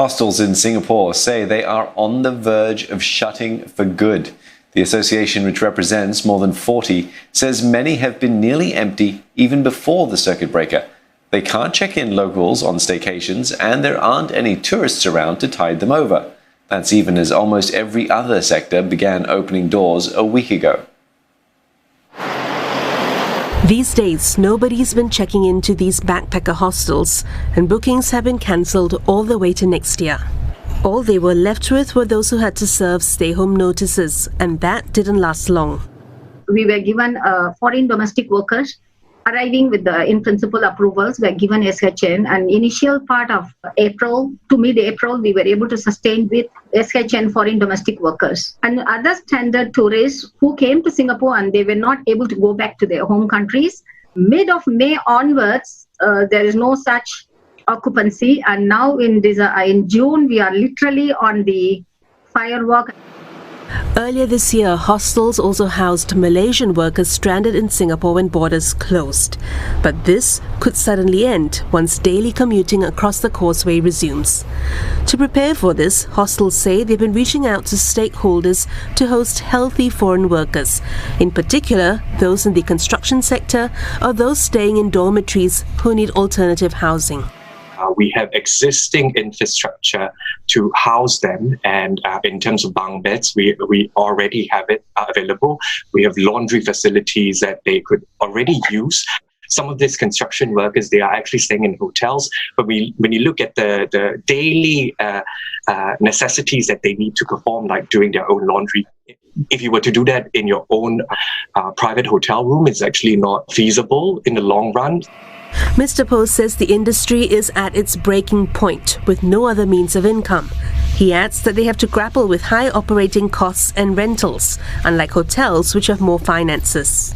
Hostels in Singapore say they are on the verge of shutting for good. The association, which represents more than 40, says many have been nearly empty even before the circuit breaker. They can't check in locals on staycations, and there aren't any tourists around to tide them over. That's even as almost every other sector began opening doors a week ago. These days, nobody's been checking into these backpacker hostels, and bookings have been cancelled all the way to next year. All they were left with were those who had to serve stay-home notices, and that didn't last long. We were given foreign domestic workers arriving with the in-principle approvals were given SHN, and initial part of April to mid-April, we were able to sustain with SHN foreign domestic workers. And other standard tourists who came to Singapore and they were not able to go back to their home countries, mid of May onwards, there is no such occupancy. And now in June, we are literally on the firework. Earlier this year, hostels also housed Malaysian workers stranded in Singapore when borders closed. But this could suddenly end once daily commuting across the causeway resumes. To prepare for this, hostels say they've been reaching out to stakeholders to host healthy foreign workers, in particular those in the construction sector or those staying in dormitories who need alternative housing. We have existing infrastructure to house them, and in terms of bunk beds, we already have it available. We have laundry facilities that they could already use. Some of these construction workers, they are actually staying in hotels, but when you look at the daily necessities that they need to perform, like doing their own laundry, if you were to do that in your own private hotel room, it's actually not feasible in the long run. Mr. Post says the industry is at its breaking point with no other means of income. He adds that they have to grapple with high operating costs and rentals, unlike hotels which have more finances.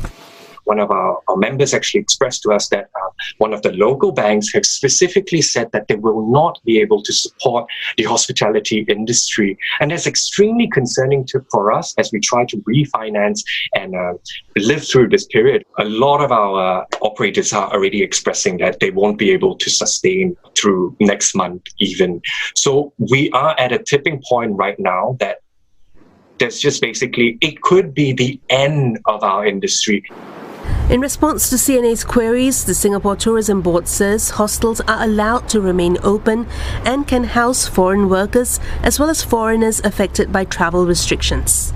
One of our members actually expressed to us that one of the local banks have specifically said that they will not be able to support the hospitality industry. And that's extremely concerning for us as we try to refinance and live through this period. A lot of our operators are already expressing that they won't be able to sustain through next month even. So we are at a tipping point right now that there's just basically, it could be the end of our industry. In response to CNA's queries, the Singapore Tourism Board says hostels are allowed to remain open and can house foreign workers as well as foreigners affected by travel restrictions.